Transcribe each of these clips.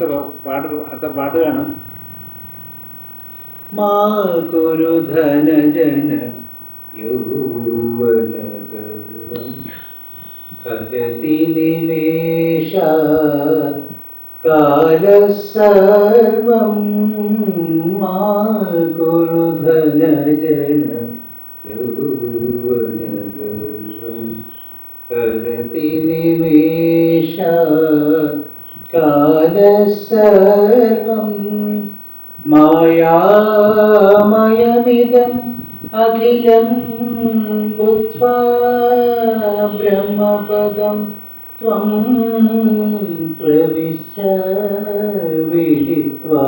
അടുത്ത പാടുകയാണ്. മാ കുരു ധനജന യൗവന ഗർവം ഹരതി നിമേഷ കാലസർവം. മാ കുരു ധനജന യൗവന ഗർവം ഹരതി നിമേഷ കാലസർവം. മായാമയമിദം അഖിലം ബുദ്ധ്വാ ബ്രഹ്മപദം ത്വം പ്രവിശ്യ വിദിത്വാ.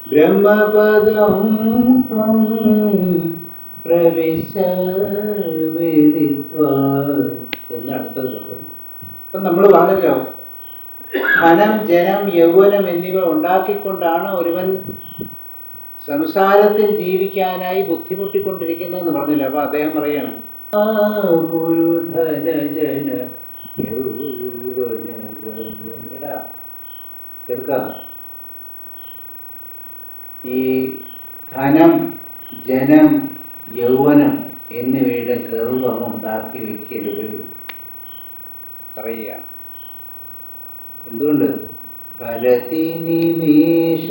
ബ്രഹ്മപദം ത്വം പ്രവിശ്യ വിദിത്വാ എന്ന് അടുത്തത് പറയുന്നു. അപ്പം നമ്മൾ പറഞ്ഞല്ലോ, ധനം, ജനം, യൗവനം എന്നിവ ഉണ്ടാക്കിക്കൊണ്ടാണ് ഒരുവൻ സംസാരത്തിൽ ജീവിക്കാനായി ബുദ്ധിമുട്ടിക്കൊണ്ടിരിക്കുന്നതെന്ന് പറഞ്ഞില്ല. അപ്പൊ അദ്ദേഹം പറയണം, ചെറുക്ക, ഈ ധനം, ജനം, യൗവനം എന്നിവയുടെ ഗർവം ഉണ്ടാക്കി വെക്കരുത് പറയുകയാണ്. എന്തുകൊണ്ട്? ഹരതി നിമേഷ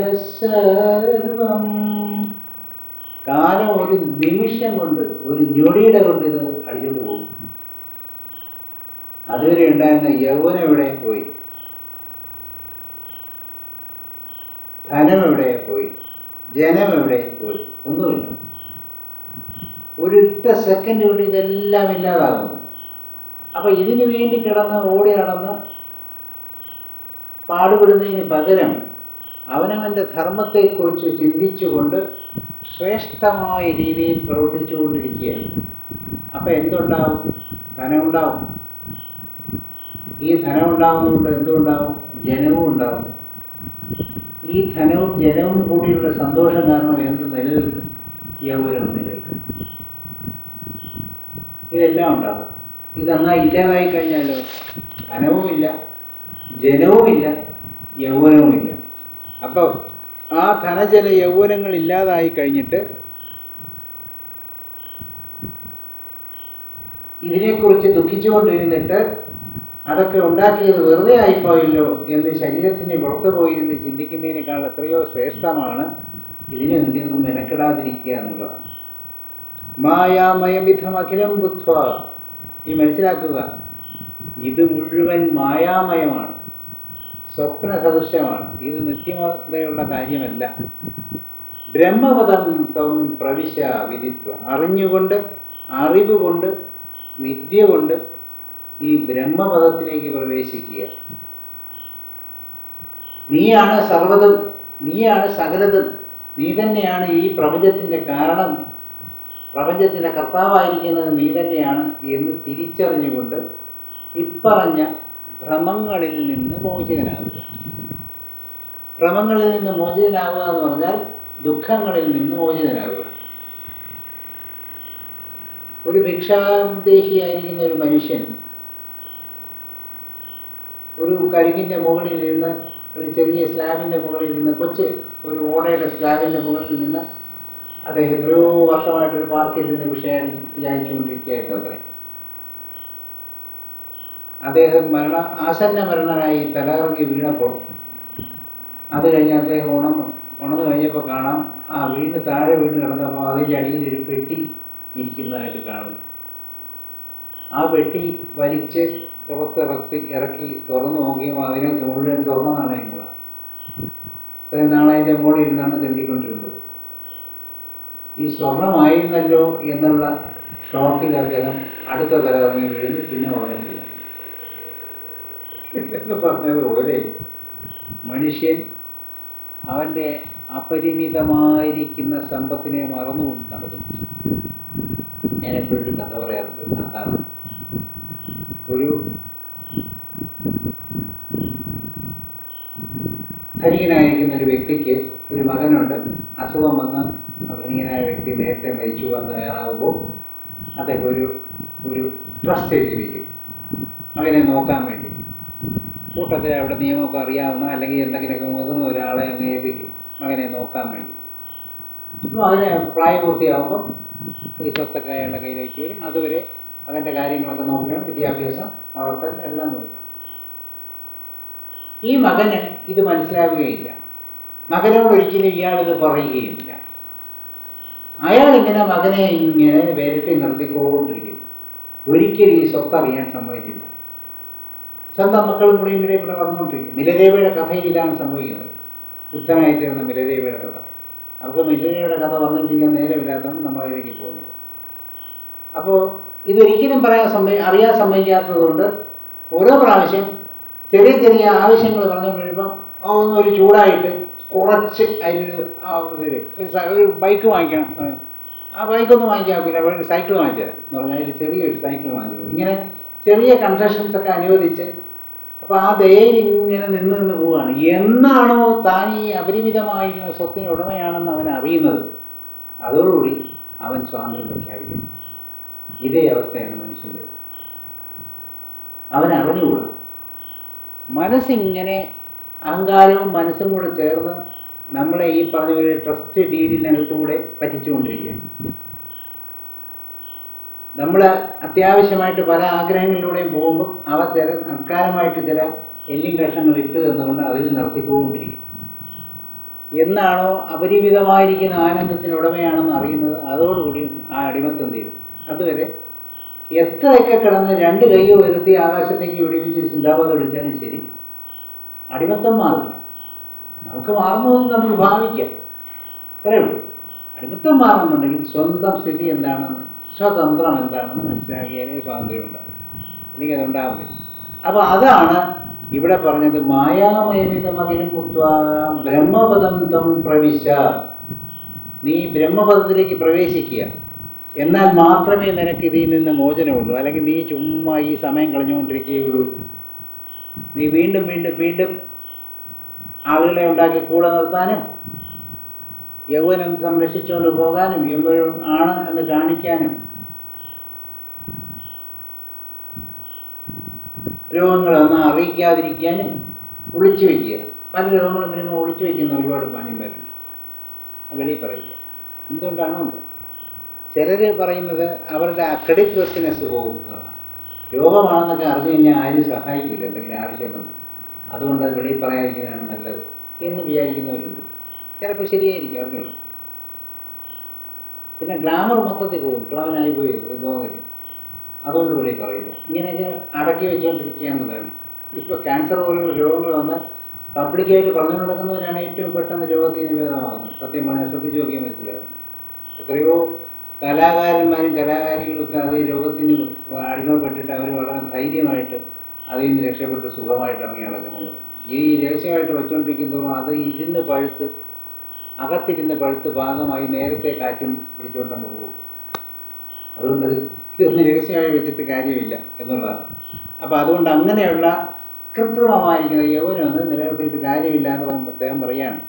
കാലസർവം. കാലം ഒരു നിമിഷം കൊണ്ട്, ഒരു ഞൊടിയുടെ കൊണ്ട് ഇത് അടിച്ചുകൊണ്ട് പോകും. അതുവരെ ഉണ്ടായിരുന്ന യൗവനം എവിടെ പോയി? ധനം എവിടെ പോയി? ജനം എവിടെ പോയി? ഒന്നുമില്ല. ഒരൊറ്റ സെക്കൻഡ് കൊണ്ട് ഇതെല്ലാം ഇല്ലാതാകുന്നു. അപ്പൊ ഇതിനു വേണ്ടി ഓടി നടന്ന് പാടുപെടുന്നതിന് പകരം അവനവൻ്റെ ധർമ്മത്തെക്കുറിച്ച് ചിന്തിച്ചുകൊണ്ട് ശ്രേഷ്ഠമായ രീതിയിൽ പ്രവർത്തിച്ചു കൊണ്ടിരിക്കുകയാണ്. അപ്പം എന്തുണ്ടാവും? ധനമുണ്ടാവും. ഈ ധനം ഉണ്ടാവുന്നതുകൊണ്ട് എന്തുണ്ടാവും? ജനവും ഉണ്ടാവും. ഈ ധനവും ജനവും കൂടിയുള്ള സന്തോഷം കാരണം എന്ത് നിലനിൽക്കും? യൗവനം നിലനിൽക്കും. ഇതെല്ലാം ഉണ്ടാകും. ഇതെന്നാ ഇല്ലാതായി കഴിഞ്ഞാലോ ധനവുമില്ല, ജനവുമില്ല, യൗവനവുമില്ല. അപ്പോൾ ആ ധനജന യൗവനങ്ങൾ ഇല്ലാതായി കഴിഞ്ഞിട്ട് ഇതിനെക്കുറിച്ച് ദുഃഖിച്ചുകൊണ്ടിരുന്നിട്ട് അതൊക്കെ ഉണ്ടാക്കിയത് വെറുതെ ആയിപ്പോയല്ലോ എന്ന് ശരീരത്തിന് പുറത്തു പോയിരുന്ന് ചിന്തിക്കുന്നതിനേക്കാൾ എത്രയോ ശ്രേഷ്ഠമാണ് ഇതിനൊന്നും മെനക്കെടാതിരിക്കുക എന്നുള്ളതാണ്. മായാമയമിധം അഖിലം ബുദ്ധ്വ. ഈ മനസ്സിലാക്കുക, ഇത് മുഴുവൻ മായാമയമാണ്, സ്വപ്ന സദൃശ്യമാണ്. ഇത് നിത്യമതയുള്ള കാര്യമല്ല. ബ്രഹ്മപദം ത്വം പ്രവിശ്യ വിദിത്വ. അറിഞ്ഞുകൊണ്ട്, അറിവ് കൊണ്ട്, വിദ്യ കൊണ്ട് ഈ ബ്രഹ്മപദത്തിലേക്ക് പ്രവേശിക്കുക. നീയാണ് സർവ്വതും, നീയാണ് സകലതും, നീ തന്നെയാണ് ഈ പ്രപഞ്ചത്തിൻ്റെ കാരണം, പ്രപഞ്ചത്തിൻ്റെ കർത്താവായിരിക്കുന്നത് നീ തന്നെയാണ് എന്ന് തിരിച്ചറിഞ്ഞുകൊണ്ട് ഇപ്പറഞ്ഞ ഭ്രമങ്ങളിൽ നിന്ന് മോചിതനാകുക. ഭ്രമങ്ങളിൽ നിന്ന് മോചിതനാകുക എന്ന് പറഞ്ഞാൽ ദുഃഖങ്ങളിൽ നിന്ന് മോചിതനാകുക. ഒരു ഭിക്ഷാന്തേഹിയായിരിക്കുന്ന ഒരു മനുഷ്യൻ ഒരു കരികിൻ്റെ മുകളിൽ നിന്ന്, ഒരു ചെറിയ സ്ലാബിൻ്റെ മുകളിൽ നിന്ന്, ഒരു ഓടയുടെ സ്ലാബിൻ്റെ മുകളിൽ നിന്ന് അദ്ദേഹം എത്രയോ വർഷമായിട്ടൊരു പാർക്കിൽ നിന്ന് വിചാരിച്ചുകൊണ്ടിരിക്കുകയായിരുന്നു അത്രേ. അദ്ദേഹം ആസന്ന മരണനായി തലകറങ്ങി വീണപ്പോൾ അത് കഴിഞ്ഞ് അദ്ദേഹം ഉണർന്നു കഴിഞ്ഞപ്പോൾ കാണാം, ആ താഴെ വീണ് കിടന്നപ്പോൾ അതിൻ്റെ അടിയിൽ ഒരു പെട്ടി ഇരിക്കുന്നതായിട്ട് കാണും. ആ പെട്ടി വലിച്ച് ഇറക്കി തുറന്നു നോക്കിയപ്പോൾ അതിനകത്ത് മുഴുവൻ സ്വർണ്ണ നാണയങ്ങളാണ്. അത്രയും നാണയത്തിൻ്റെ മുകളിൽ ഇരുന്നാണ് തെണ്ടിക്കൊണ്ടിരുന്നത്. ഈ സ്വർണമായിരുന്നല്ലോ എന്നുള്ള ഷോക്കിൽ അദ്ദേഹം അടുത്ത തലകറങ്ങി വീഴുന്നു, പിന്നെ ഉറങ്ങിട്ടില്ല എന്ന് പറഞ്ഞതുപോലെ മനുഷ്യൻ അവൻ്റെ അപരിമിതമായിരിക്കുന്ന സമ്പത്തിനെ മറന്നുകൊണ്ട് നടക്കുന്നു. ഞാൻ എപ്പോഴൊരു കഥ പറയാറുണ്ട്. അതാണ് ഒരു ധനികനായിരിക്കുന്ന ഒരു വ്യക്തിക്ക് ഒരു മകനുണ്ട്. അസുഖം വന്ന് ധനികനായ വ്യക്തി നേരത്തെ മരിച്ചു പോകാൻ തയ്യാറാകുമ്പോൾ അദ്ദേഹം ഒരു ട്രസ്റ്റ് എഴുതി വയ്ക്കും അവനെ നോക്കാൻ വേണ്ടി. കൂട്ടത്തിൽ അവിടെ നിയമമൊക്കെ അറിയാവുന്ന അല്ലെങ്കിൽ എന്തെങ്കിലുമൊക്കെ മുതിർന്ന ഒരാളെ അങ്ങ് ഏൽപ്പിക്കും മകനെ നോക്കാൻ വേണ്ടി. അപ്പോൾ അതിന് പ്രായപൂർത്തിയാകുമ്പം ഈ സ്വത്തൊക്കെ അയാളുടെ കയ്യിലേക്ക് വരും. അതുവരെ മകൻ്റെ കാര്യങ്ങളൊക്കെ നോക്കണം, വിദ്യാഭ്യാസം, വളർത്തൽ എല്ലാം നോക്കണം. ഈ മകന് ഇത് മനസ്സിലാവുകയില്ല. മകനോട് ഒരിക്കലും ഇയാളിത് പറയുകയുമില്ല. അയാളിങ്ങനെ മകനെ ഇങ്ങനെ വിരട്ടി നിർത്തിക്കൊണ്ടിരിക്കുന്നു. ഒരിക്കലും ഈ സ്വത്തറിയാൻ സമ്മതിക്കില്ല. സ്വന്തം മക്കളും കൂടി ഇവിടെ വളർന്നുകൊണ്ടിരിക്കും. മിലരേവയുടെ കഥയിൽ ഇതാണ് സംഭവിക്കുന്നത്. ബുദ്ധനായിത്തീർന്ന മിലരേവയുടെ കഥ. നമുക്ക് മിലരേവയുടെ കഥ പറഞ്ഞുകൊണ്ടിരിക്കാൻ നേരമില്ലാത്തതുകൊണ്ട് നമ്മളതിലേക്ക് പോകുന്നു. അപ്പോൾ ഇതൊരിക്കലും അറിയാൻ സമ്മതിക്കാത്തതുകൊണ്ട് ഓരോ പ്രാവശ്യം ചെറിയ ചെറിയ ആവശ്യങ്ങൾ പറഞ്ഞുകൊണ്ടിരിക്കുമ്പം ഒരു ചൂടായിട്ട് കുറച്ച് ഒരു ബൈക്ക് വാങ്ങിക്കണം, ആ ബൈക്കൊന്നും വാങ്ങിക്കാൻ ഒക്കില്ല, ഒരു സൈക്കിൾ വാങ്ങിച്ചു തരാം എന്ന് പറഞ്ഞാൽ അതിൽ ചെറിയൊരു സൈക്കിൾ വാങ്ങിച്ചു. ഇങ്ങനെ ചെറിയ കൺസെഷൻസ് ഒക്കെ അനുവദിച്ച് അപ്പോൾ ആ ദയയിൽ ഇങ്ങനെ നിന്ന് പോവുകയാണ്. എന്നാണോ താൻ ഈ അപരിമിതമായിരിക്കുന്ന സ്വത്തിന് ഉടമയാണെന്ന് അവൻ അറിയുന്നത്, അതോടുകൂടി അവൻ സ്വാതന്ത്ര്യം പ്രഖ്യാപിക്കുന്നു. ഇതേ അവസ്ഥയാണ് മനുഷ്യൻ്റെ. അവൻ അറിഞ്ഞുകൂടാ. മനസ്സിങ്ങനെ അഹങ്കാരവും മനസ്സും കൂടെ ചേർന്ന് നമ്മളെ ഈ പറഞ്ഞ ഒരു ട്രസ്റ്റ് ഡീഡിനകത്തുകൂടെ പറ്റിച്ചുകൊണ്ടിരിക്കുകയാണ്. നമ്മൾ അത്യാവശ്യമായിട്ട് പല ആഗ്രഹങ്ങളിലൂടെയും പോകുമ്പോൾ അവ തൽക്കാലമായിട്ട് ചില എല്ലും കഷ്ണങ്ങൾ ഇട്ട് തന്നുകൊണ്ട് അതിൽ നിർത്തിക്കൊണ്ടിരിക്കും. എന്നാണോ അപരിമിതമായിരിക്കുന്ന ആനന്ദത്തിന് ഉടമയാണെന്ന് അറിയുന്നത്, അതോടുകൂടി ആ അടിമത്തം തീരും. അതുവരെ എത്രയൊക്കെ കിടന്ന് രണ്ട് കൈയോ ഉയർത്തി ആകാശത്തേക്ക് വിടിവിച്ച് ചിന്താപത വിളിച്ചാലും ശരി, അടിമത്തം മാറില്ല. നമുക്ക് മാറുന്നതെന്ന് നമുക്ക് ഭാവിക്കാം, അത്രേ ഉള്ളൂ. അടിമത്തം മാറുന്നുണ്ടെങ്കിൽ സ്വന്തം സ്ഥിതി എന്താണെന്ന്, സ്വതന്ത്രം എന്താണെന്ന് മനസ്സിലാക്കിയാലേ സ്വാതന്ത്ര്യം ഉണ്ടാകും. അല്ലെങ്കിൽ അതുണ്ടാകുന്നില്ല. അപ്പോൾ അതാണ് ഇവിടെ പറഞ്ഞത്. മായാമയമിതമകിലും കുത്വാ ബ്രഹ്മപദം ത്വം പ്രവിശ. നീ ബ്രഹ്മപദത്തിലേക്ക് പ്രവേശിക്കുക, എന്നാൽ മാത്രമേ നിനക്ക് ഇതിൽ നിന്ന് മോചനമുള്ളൂ. അല്ലെങ്കിൽ നീ ചുമ്മാ ഈ സമയം കളഞ്ഞുകൊണ്ടിരിക്കുകയുള്ളൂ. നീ വീണ്ടും വീണ്ടും വീണ്ടും ആളുകളെ ഉണ്ടാക്കി കൂടെ നിർത്താനും യൗവനം സംരക്ഷിച്ചുകൊണ്ട് പോകാനും എപ്പോഴും ആണ് എന്ന് കാണിക്കാനും രോഗങ്ങളൊന്നും അറിയിക്കാതിരിക്കാനും ഒളിച്ചു വയ്ക്കുക. പല രോഗങ്ങളും വരുമ്പോൾ ഒളിച്ചു വയ്ക്കുന്ന ഒരുപാട് മാന്യന്മാരുണ്ട്. വെളിയിൽ പറയില്ല. എന്തുകൊണ്ടാണോ ചിലർ പറയുന്നത് അവരുടെ അക്രെഡിറ്റ്നെസ് പോകും. രോഗമാണെന്നൊക്കെ അറിഞ്ഞു കഴിഞ്ഞാൽ ആരും സഹായിക്കില്ല, അല്ലെങ്കിൽ ആവശ്യമൊന്നും. അതുകൊണ്ട് അത് വെളിയിൽ പറയാതിരിക്കുന്നതാണ് നല്ലത് എന്ന് വിചാരിക്കുന്നവരുണ്ട്. ചിലപ്പോൾ ശരിയായിരിക്കും, അറിഞ്ഞുള്ളൂ. പിന്നെ ഗ്ലാമർ മൊത്തത്തിൽ പോകും, ക്ലവനായി പോയി തോന്നില്ല. അതുകൊണ്ട് വെളിയിൽ പറയില്ല. ഇങ്ങനെയൊക്കെ അടക്കി വെച്ചുകൊണ്ടിരിക്കുക എന്നുള്ളതാണ്. ഇപ്പോൾ ക്യാൻസർ പോലുള്ള രോഗങ്ങൾ വന്നാൽ പബ്ലിക്കായിട്ട് പറഞ്ഞു നടക്കുന്നവരാണ് ഏറ്റവും പെട്ടെന്ന് രോഗത്തിൽ നിന്ന് ഭേദമാകുന്നത്. സത്യം പറഞ്ഞാൽ ശ്രദ്ധിച്ച് നോക്കിയാൽ മനസ്സിലാകും. എത്രയോ കലാകാരന്മാരും കലാകാരികളും ഒക്കെ അത് രോഗത്തിന് അടിമപ്പെട്ടിട്ട് അവർ വളരെ ധൈര്യമായിട്ട് അതിൽ നിന്ന് രക്ഷപ്പെട്ട് സുഖമായിട്ട് ഇറങ്ങി നടക്കുന്നത്. ഈ രഹസ്യമായിട്ട് വെച്ചുകൊണ്ടിരിക്കുന്നതോറും അത് അകത്തിരുന്ന് പഴുത്ത് ഭാഗമായി നേരത്തെ കാറ്റും പിടിച്ചുകൊണ്ടങ്ങ് പോകും. അതുകൊണ്ട് ഇതൊന്ന് രഹസ്യമായി വെച്ചിട്ട് കാര്യമില്ല എന്നുള്ളതാണ്. അപ്പോൾ അതുകൊണ്ട് അങ്ങനെയുള്ള കൃത്രിമമായിരിക്കുന്ന യൗവനം ഒന്ന് നിലനിർത്തിയിട്ട് കാര്യമില്ല എന്ന് അദ്ദേഹം പറയുകയാണ്.